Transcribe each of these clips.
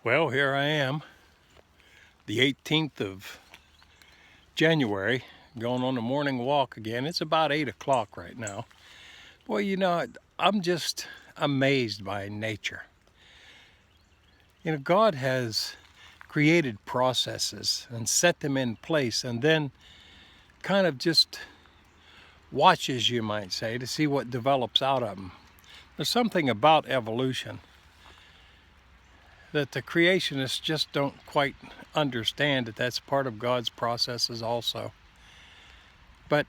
Well, here I am, the 18th of January, going on a morning walk again. It's about 8 o'clock right now. Boy, you know, I'm just amazed by nature. You know, God has created processes and set them in place and then kind of just watches, you might say, to see what develops out of them. There's something about evolution that the creationists just don't quite understand, that that's part of God's processes also. But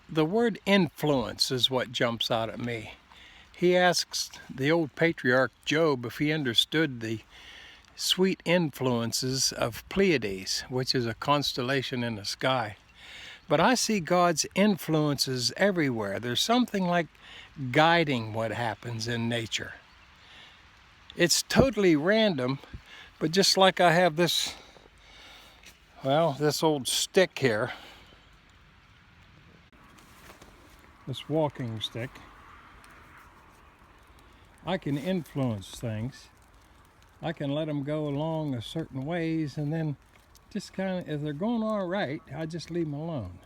the word influence is what jumps out at me. He asks the old patriarch Job if he understood the sweet influences of Pleiades, which is a constellation in the sky. But I see God's influences everywhere. There's something like guiding what happens in nature. It's totally random, but just like I have this old stick here, this walking stick, I can influence things. I can let them go along a certain ways, and then just kind of, if they're going all right, I just leave them alone.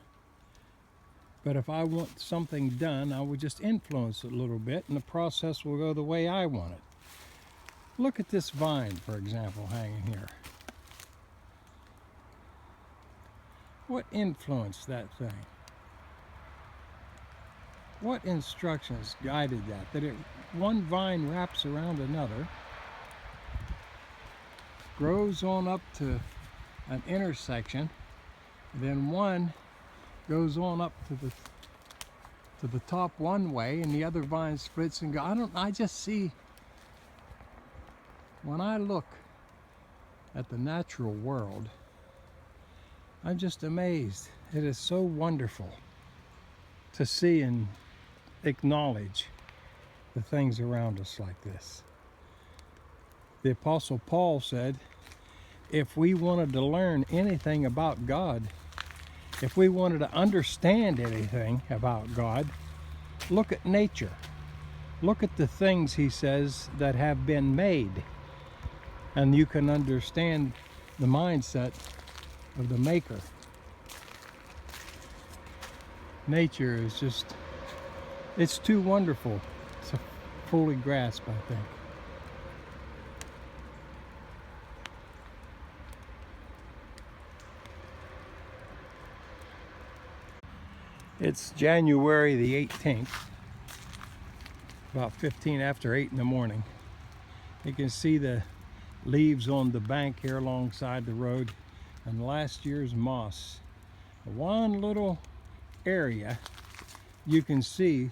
But if I want something done, I would just influence it a little bit, and the process will go the way I want it. Look at this vine, for example, hanging here. What influenced that thing? What instructions guided that? That one vine wraps around another, grows on up to an intersection, then one goes on up to the top one way, and the other vine splits and goes. I just see, when I look at the natural world, I'm just amazed. It is so wonderful to see and acknowledge the things around us like this. The Apostle Paul said, if we wanted to learn anything about God, if we wanted to understand anything about God, look at nature. Look at the things, he says, that have been made. And you can understand the mindset of the maker. Nature is just, it's too wonderful to fully grasp, I think. It's January the 18th, about 15 after 8 in the morning. You can see the leaves on the bank here alongside the road and last year's moss. One little area you can see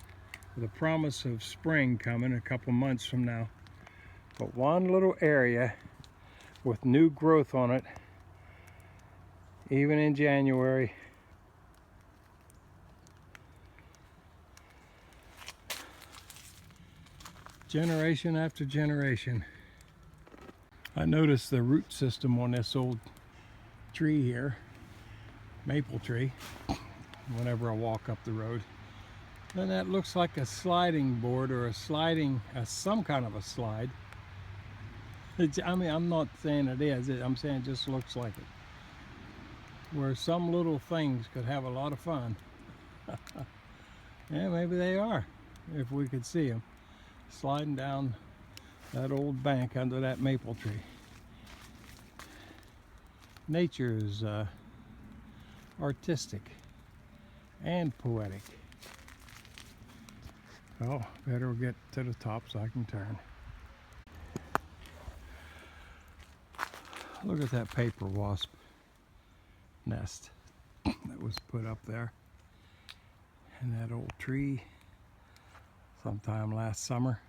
the promise of spring coming a couple months from now. But one little area with new growth on it, even in January. Generation after generation. I noticed the root system on this old tree here, maple tree, whenever I walk up the road. Then that looks like a sliding board or some kind of a slide. I mean, I'm not saying it is, I'm saying it just looks like it. Where some little things could have a lot of fun. Yeah, maybe they are, if we could see them. Sliding down that old bank under that maple tree. Nature is artistic and poetic. Oh, better get to the top so I can turn. Look at that paper wasp nest that was put up there in that old tree sometime last summer.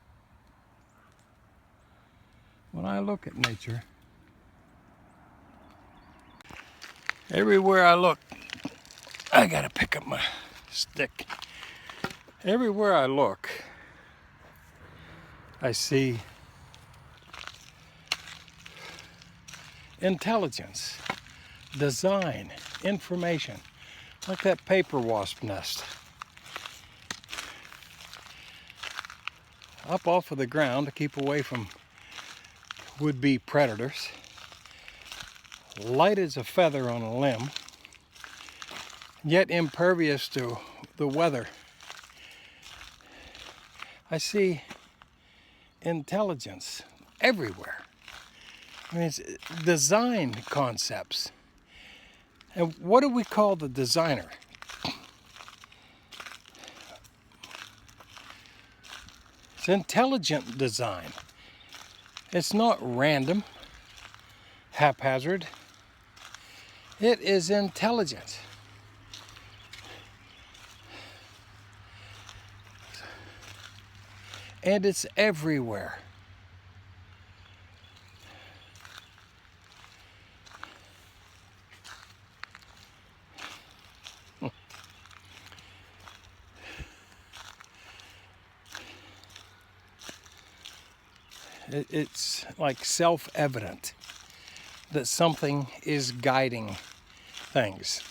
When I look at nature, everywhere I look, I gotta pick up my stick. Everywhere I look, I see intelligence, design, information, like that paper wasp nest. Up off of the ground to keep away from would-be predators, light as a feather on a limb, yet impervious to the weather. I see intelligence everywhere. I mean, it's design concepts. And what do we call the designer? It's intelligent design. It's not random, haphazard. It is intelligent. And it's everywhere. It's like self-evident that something is guiding things.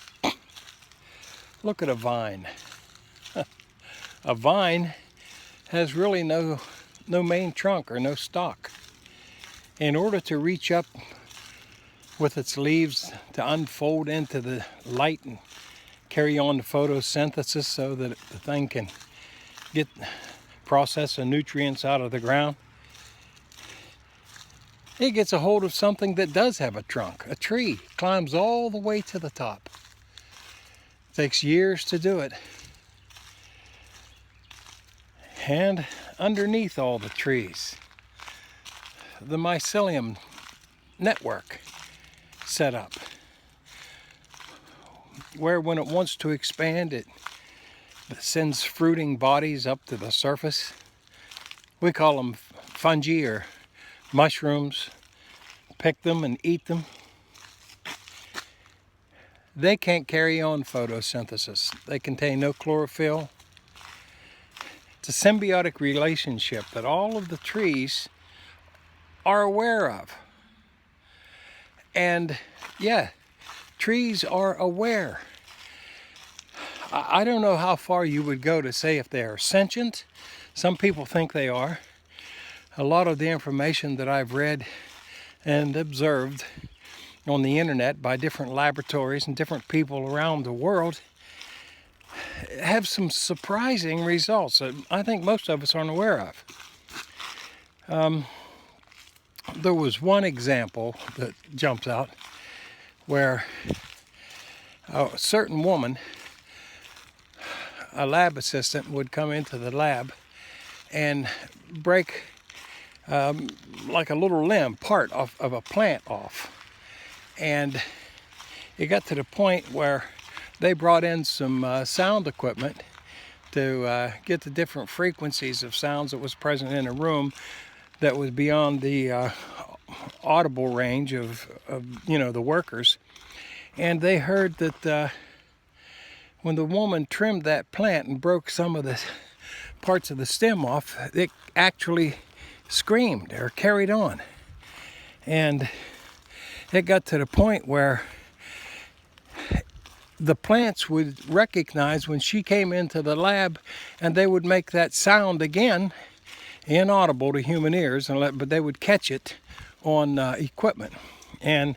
Look at a vine. A vine has really no main trunk or no stalk. In order to reach up with its leaves to unfold into the light and carry on the photosynthesis so that the thing can process the nutrients out of the ground, it gets a hold of something that does have a trunk. A tree climbs all the way to the top. It takes years to do it. And underneath all the trees, the mycelium network set up, where when it wants to expand, it sends fruiting bodies up to the surface. We call them fungi or mushrooms. Pick them and eat them. They can't carry on photosynthesis. They contain no chlorophyll. It's a symbiotic relationship that all of the trees are aware of. And yeah, trees are aware. I don't know how far you would go to say if they are sentient. Some people think they are. A lot of the information that I've read and observed on the internet by different laboratories and different people around the world have some surprising results that I think most of us aren't aware of. There was one example that jumps out where a certain woman, a lab assistant, would come into the lab and break like a little limb, part of a plant off. And it got to the point where they brought in some sound equipment to get the different frequencies of sounds that was present in a room that was beyond the audible range of the workers. And they heard that when the woman trimmed that plant and broke some of the parts of the stem off, it actually screamed or carried on. And it got to the point where the plants would recognize when she came into the lab, and they would make that sound again, inaudible to human ears, but they would catch it on equipment. And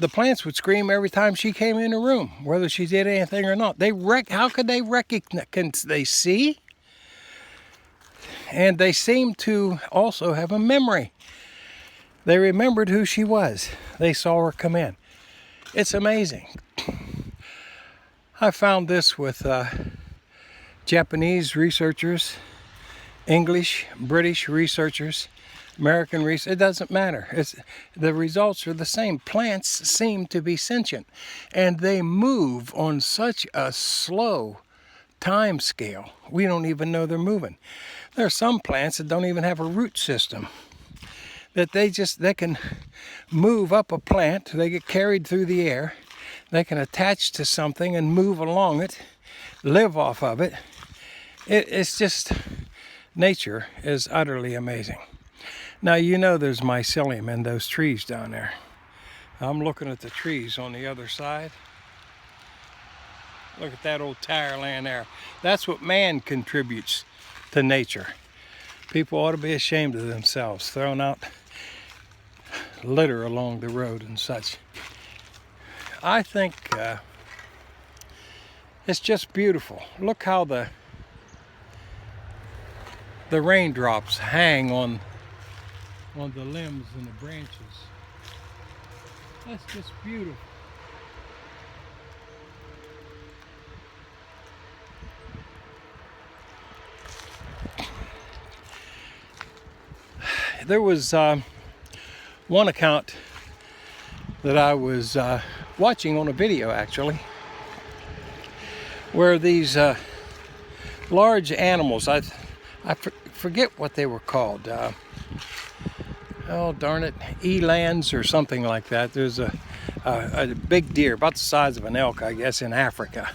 the plants would scream every time she came in the room, whether she did anything or not. How could they recognize? Can they see? And they seemed to also have a memory. They remembered who she was. They saw her come in. It's amazing. I found this with Japanese researchers, English, British researchers, American researchers. It doesn't matter. The results are the same. Plants seem to be sentient, and they move on such a slow time scale. We don't even know they're moving. There are some plants that don't even have a root system, that they can move up a plant. They get carried through the air. They can attach to something and move along it, live off of it. It's just, nature is utterly amazing. Now, there's mycelium in those trees down there. I'm looking at the trees on the other side. Look at that old tire laying there. That's what man contributes to nature. People ought to be ashamed of themselves, throwing out litter along the road and such. I think it's just beautiful. Look how the raindrops hang on the limbs and the branches. That's just beautiful. There was one account that I was watching on a video, actually, where these large animals, I forget what they were called. Oh darn it, elands or something like that. There's a big deer, about the size of an elk, I guess, in Africa.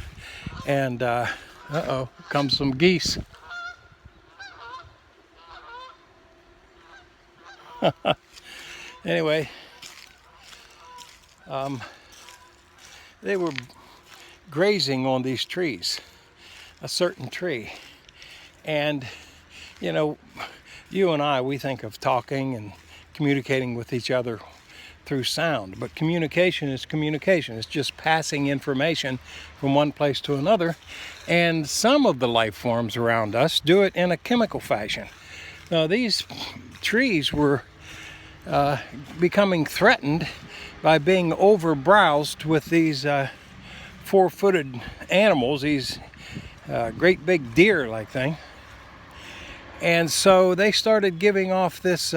And uh-oh, comes some geese. Anyway, they were grazing on these trees, a certain tree. And, you know, you and I, we think of talking and communicating with each other through sound, but communication is communication. It's just passing information from one place to another. And some of the life forms around us do it in a chemical fashion. Now, these trees were becoming threatened by being overbrowsed with these four-footed animals, these great big deer-like thing. And so they started giving off this,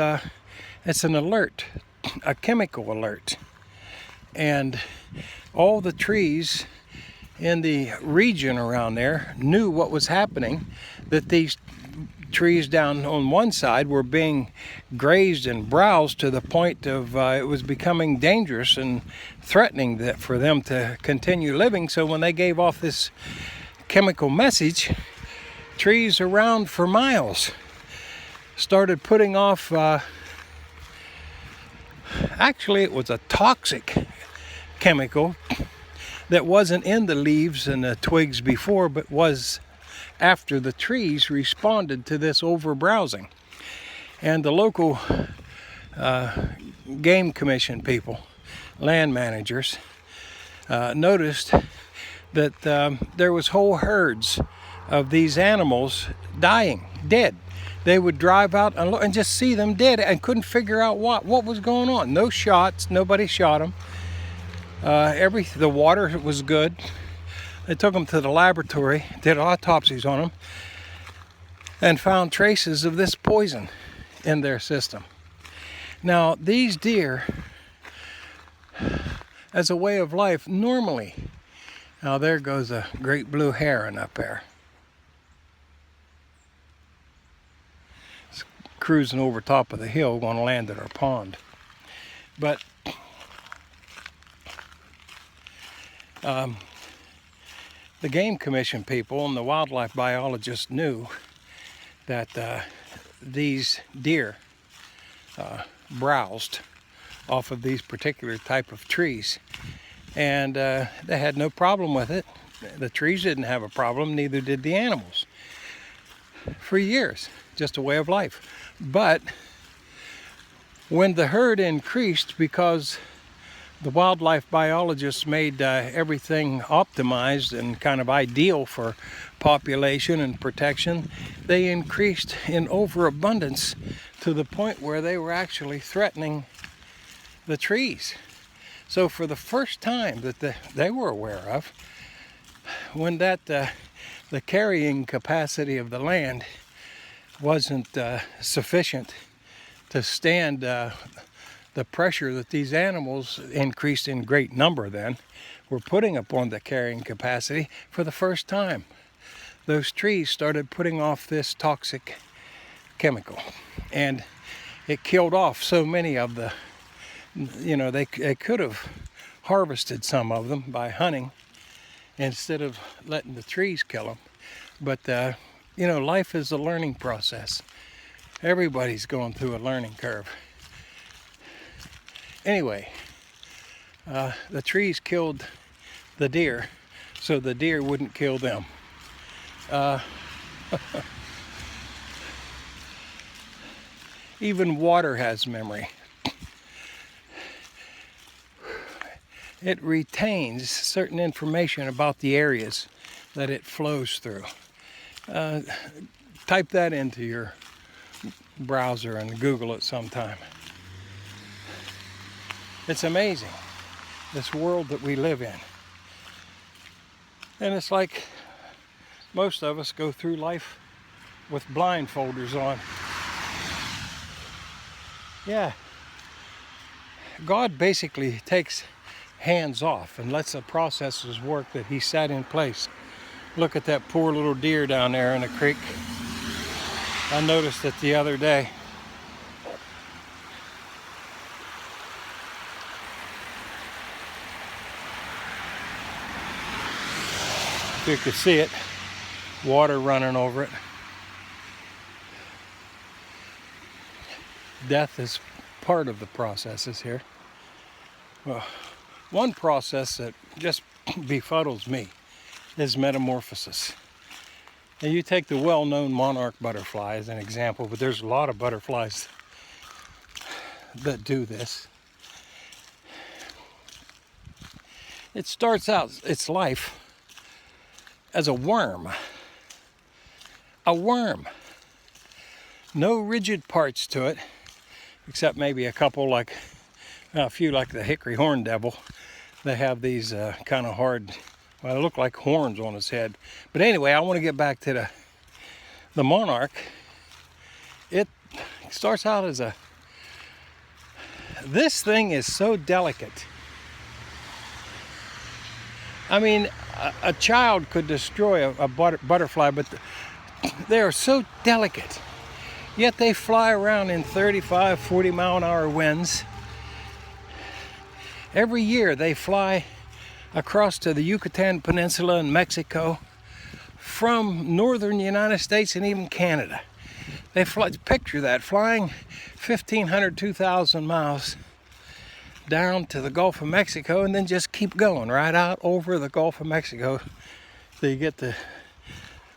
it's an alert, a chemical alert. And all the trees in the region around there knew what was happening, that these trees down on one side were being grazed and browsed to the point of it was becoming dangerous and threatening that for them to continue living. So when they gave off this chemical message, trees around for miles started putting off, actually it was a toxic chemical that wasn't in the leaves and the twigs before, but was after the trees responded to this overbrowsing. And the local game commission people, land managers, noticed that there was whole herds of these animals dying, dead. They would drive out and just see them dead and couldn't figure out what was going on. No shots, nobody shot them. The water was good. They took them to the laboratory, did autopsies on them, and found traces of this poison in their system. Now, these deer, as a way of life, normally, now there goes a great blue heron up there. It's cruising over top of the hill, going to land at our pond. But the Game Commission people and the wildlife biologists knew that these deer browsed off of these particular type of trees, and they had no problem with it. The trees didn't have a problem, neither did the animals. For years, just a way of life. But when the herd increased, because the wildlife biologists made everything optimized and kind of ideal for population and protection, they increased in overabundance to the point where they were actually threatening the trees. So for the first time that they were aware of, when the carrying capacity of the land wasn't sufficient to stand the pressure that these animals, increased in great number then, were putting upon the carrying capacity, for the first time, those trees started putting off this toxic chemical. And it killed off so many of the, they could have harvested some of them by hunting instead of letting the trees kill them. But, life is a learning process. Everybody's going through a learning curve. Anyway, the trees killed the deer so the deer wouldn't kill them. Even water has memory. it retains certain information about the areas that it flows through. Type that into your browser and Google it sometime. It's amazing, this world that we live in. And it's like most of us go through life with blindfolders on. Yeah. God basically takes hands off and lets the processes work that he set in place. Look at that poor little deer down there in the creek. I noticed it the other day. If you could see it, water running over it. Death is part of the processes here. Well, one process that just befuddles me is metamorphosis. And you take the well-known monarch butterfly as an example, but there's a lot of butterflies that do this. It starts out its life as a worm. A worm. No rigid parts to it, except maybe a couple, like a few, like the hickory horn devil. They have these kind of hard, well, they look like horns on its head. But anyway, I want to get back to the monarch. It starts out as this thing is so delicate. I mean, a child could destroy a butterfly, but they are so delicate. Yet they fly around in 35, 40 mile an hour winds. Every year they fly across to the Yucatan Peninsula in Mexico from northern United States and even Canada. They fly, picture that, flying 1,500, 2,000 miles down to the Gulf of Mexico and then just keep going right out over the Gulf of Mexico till you get to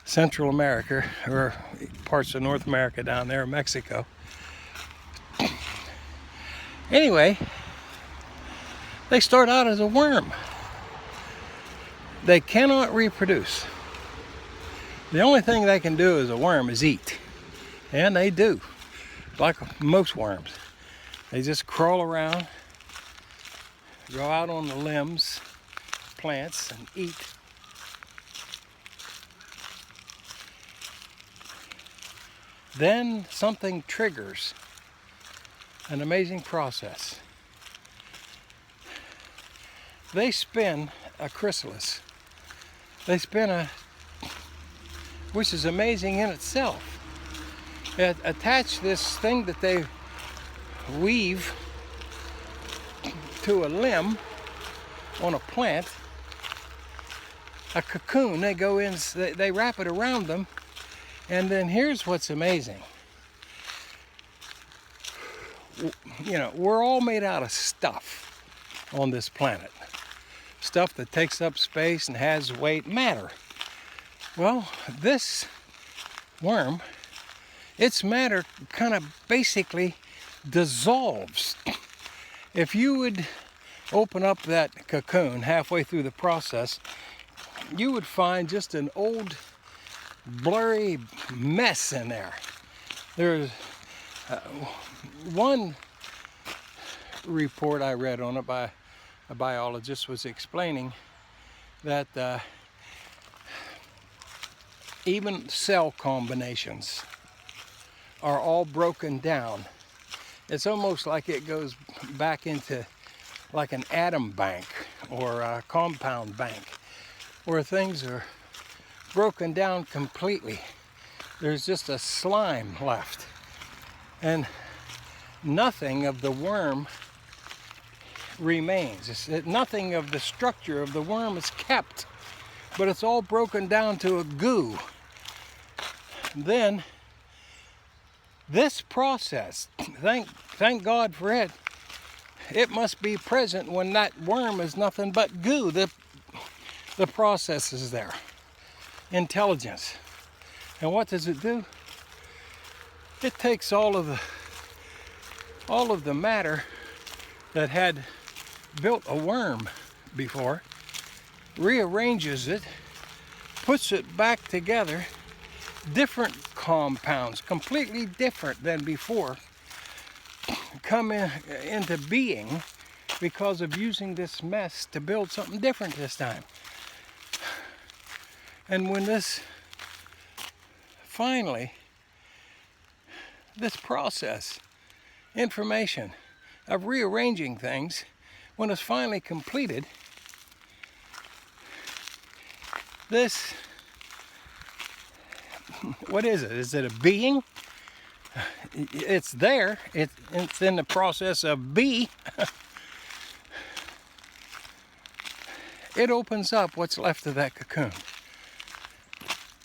Central America, or parts of North America down there in Mexico. Anyway, they start out as a worm. They cannot reproduce. The only thing they can do as a worm is eat. And they do, like most worms. They just crawl around, go out on the limbs, plants, and eat. Then something triggers an amazing process. They spin a chrysalis. They spin which is amazing in itself. They attach this thing that they weave to a limb on a plant, a cocoon. They go in, they wrap it around them. And then here's what's amazing. You know, we're all made out of stuff on this planet. Stuff that takes up space and has weight, matter. Well, this worm, its matter kind of basically dissolves. If you would open up that cocoon halfway through the process, you would find just an old blurry mess in there. There's one report I read on it by a biologist was explaining that even cell combinations are all broken down. It's almost like it goes back into like an atom bank or a compound bank where things are broken down completely. There's just a slime left, and nothing of the worm remains. Nothing of the structure of the worm is kept, but it's all broken down to a goo. Then this process, thank God for it, it must be present when that worm is nothing but goo. The process is there. Intelligence. And what does it do? It takes all of the matter that had built a worm before, rearranges it, puts it back together, different compounds, completely different than before, come into being because of using this mess to build something different this time. And when this finally, this process, information of rearranging things, when it's finally completed, this, what is it? Is it a being? It's there. It's in the process of be. It opens up what's left of that cocoon.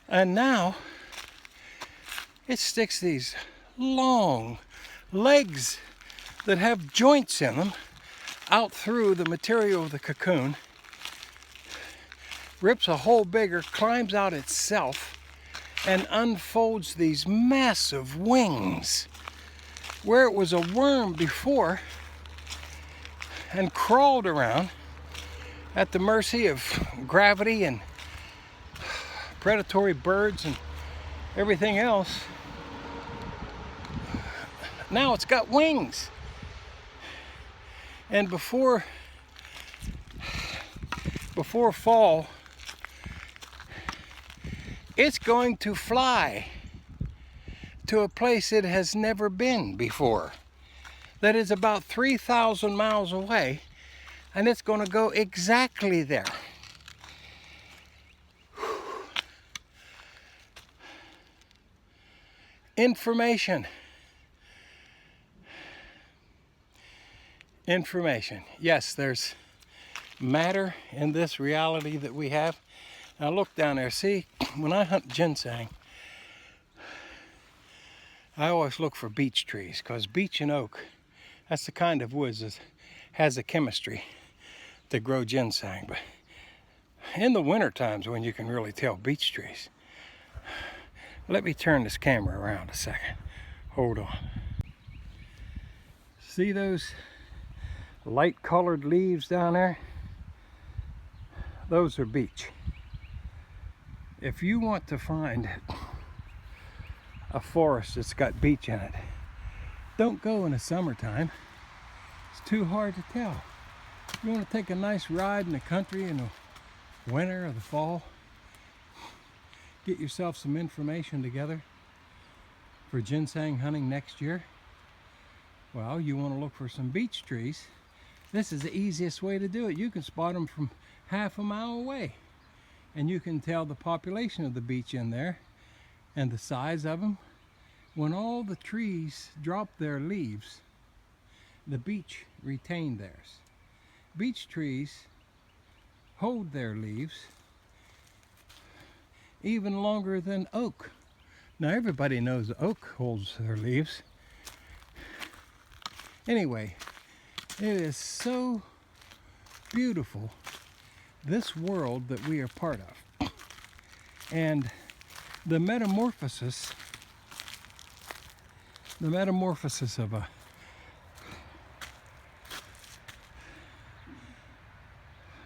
And now it sticks these long legs that have joints in them out through the material of the cocoon, rips a hole bigger, climbs out itself, and unfolds these massive wings. Where it was a worm before and crawled around at the mercy of gravity and predatory birds and everything else, now it's got wings. And before fall, it's going to fly to a place it has never been before, that is about 3,000 miles away, and it's going to go exactly there. Information. Yes, there's matter in this reality that we have. Now look down there. See, when I hunt ginseng, I always look for beech trees, because beech and oak, that's the kind of woods that has a chemistry to grow ginseng. But in the winter times when you can really tell beech trees. Let me turn this camera around a second. Hold on. See those light colored leaves down there? Those are beech. If you want to find a forest that's got beech in it, don't go in the summertime. It's too hard to tell. You want to take a nice ride in the country in the winter or the fall, get yourself some information together for ginseng hunting next year. Well, you want to look for some beech trees. This is the easiest way to do it. You can spot them from half a mile away, and you can tell the population of the beech in there and the size of them. When all the trees drop their leaves, the beech retain theirs. Beech trees hold their leaves even longer than oak. Now everybody knows oak holds their leaves. Anyway, it is so beautiful, this world that we are part of. And the metamorphosis of a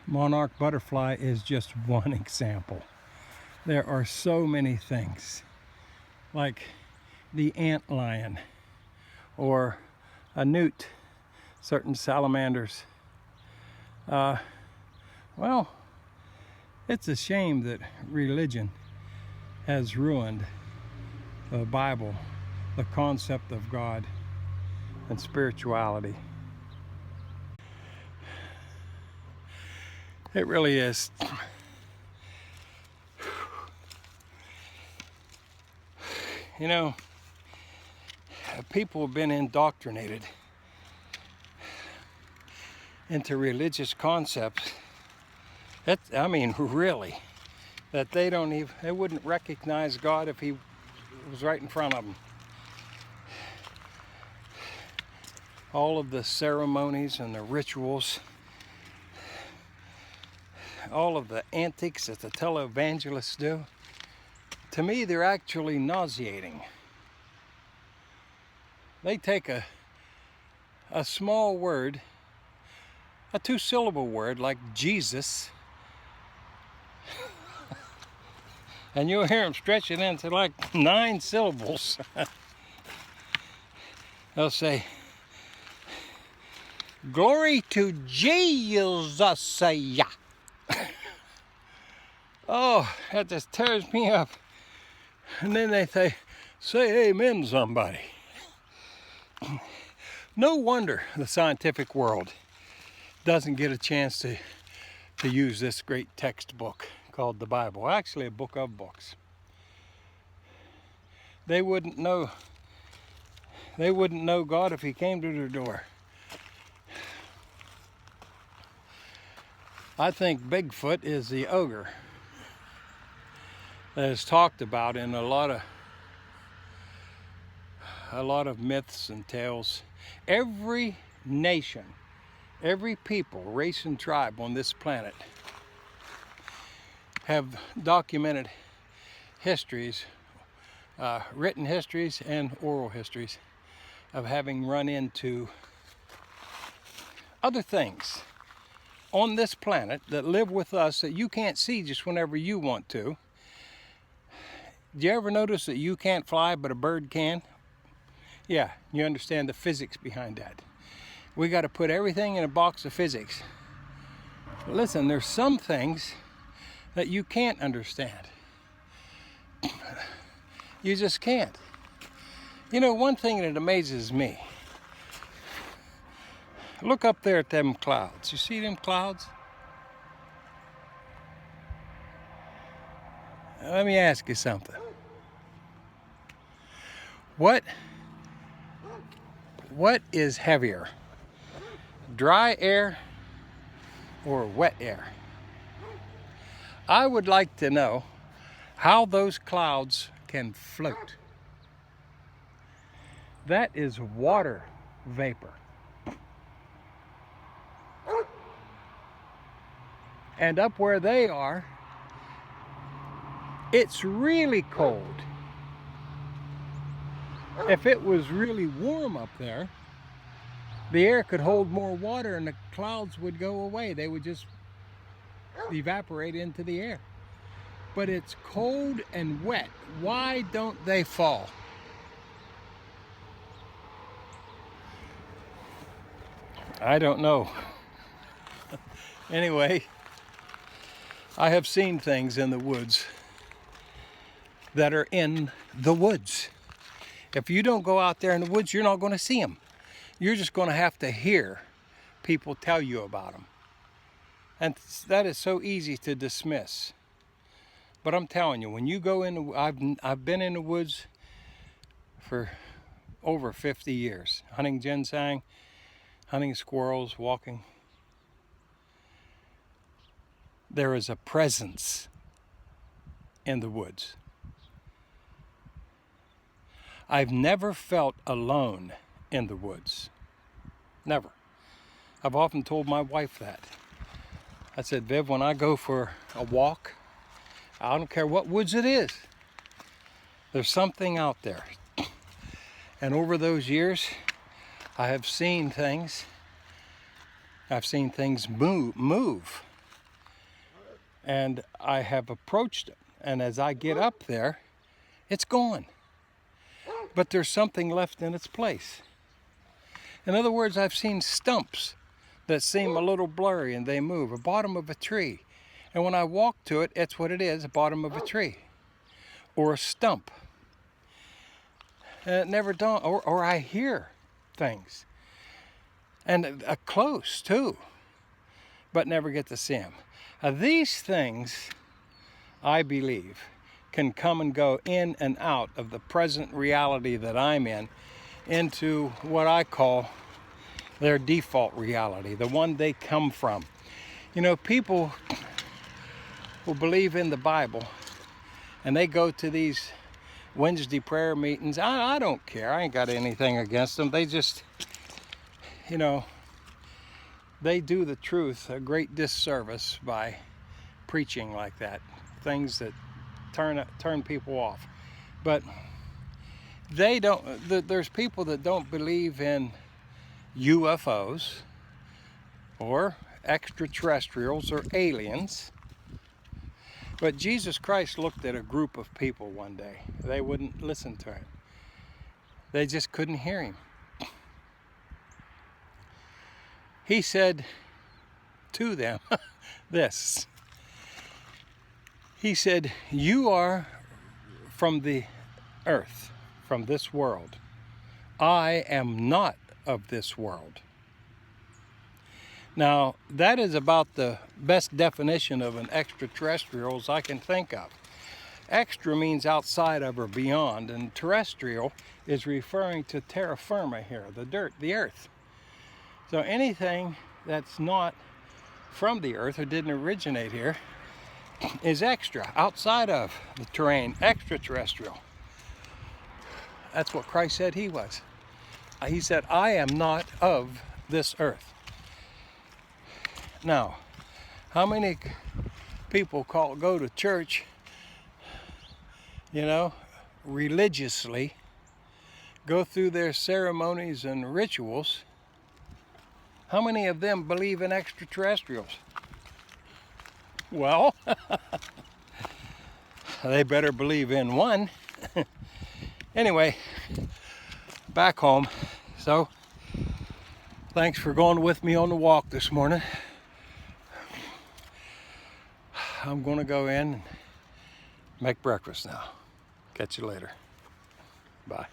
monarch butterfly is just one example. There are so many things, like the antlion or a newt, certain salamanders. Well, it's a shame that religion has ruined the Bible, the concept of God and spirituality. It really is. You know, people have been indoctrinated into religious concepts that, I mean, really, that they wouldn't recognize God if he was right in front of them. All of the ceremonies and the rituals, all of the antics that the televangelists do, to me, they're actually nauseating. They take a small word a two-syllable word like Jesus, and you'll hear them stretch it into like 9 syllables. They'll say, "Glory to Jesus." Oh, that just tears me up. And then they say amen, somebody. No wonder the scientific world doesn't get a chance to use this great textbook called the Bible. Actually, a book of books. They wouldn't know God if he came to their door. I think Bigfoot is the ogre that is talked about in a lot of myths and tales. Every nation, every people, race and tribe on this planet have documented histories, written histories and oral histories of having run into other things on this planet that live with us that you can't see just whenever you want to. Do you ever notice that you can't fly but a bird can? Yeah, you understand the physics behind that. We got to put everything in a box of physics. But listen, there's some things that you can't understand. You just can't. You know, one thing that amazes me, look up there at them clouds. You see them clouds? Let me ask you something. What is heavier? Dry air or wet air? I would like to know how those clouds can float. That is water vapor. And up where they are, it's really cold. If it was really warm up there, the air could hold more water and the clouds would go away. They would just evaporate into the air. But it's cold and wet. Why don't they fall? I don't know. Anyway, I have seen things in the woods that are in the woods. If you don't go out there in the woods, you're not going to see them. You're just going to have to hear people tell you about them. And that is so easy to dismiss. But I'm telling you, when you go in, I've been in the woods for over 50 years, hunting ginseng, hunting squirrels, walking. There is a presence in the woods. I've never felt alone in the woods. Never. I've often told my wife that. I said, Viv, when I go for a walk, I don't care what woods it is, there's something out there. And over those years, I have seen things. I've seen things move. And I have approached it. And as I get up there, it's gone. But there's something left in its place. In other words, I've seen stumps that seem a little blurry and they move, a bottom of a tree. And when I walk to it, it's what it is, a bottom of a tree or a stump. And it never dawned, or I hear things. And close too, but never get to see them. These things, I believe, can come and go in and out of the present reality that I'm in into what I call their default reality, the one they come from. You know, people who believe in the Bible and they go to these Wednesday prayer meetings, I don't care. I ain't got anything against them. They just, you know, they do the truth a great disservice by preaching like that. Things that turn people off. But they don't, there's people that don't believe in UFOs, or extraterrestrials or aliens. But Jesus Christ looked at a group of people one day. They wouldn't listen to him. They just couldn't hear him. He said to them this. He said, "You are from the earth, from this world. I am not of this world." Now, that is about the best definition of an extraterrestrial as I can think of. Extra means outside of or beyond, and terrestrial is referring to terra firma here, the dirt, the earth. So anything that's not from the earth or didn't originate here is extra, outside of the terrain, extraterrestrial. That's what Christ said he was. He said, "I am not of this earth." Now, how many people go to church, religiously, go through their ceremonies and rituals? How many of them believe in extraterrestrials? Well, they better believe in one. Anyway, back home. So, thanks for going with me on the walk this morning. I'm going to go in and make breakfast now. Catch you later. Bye.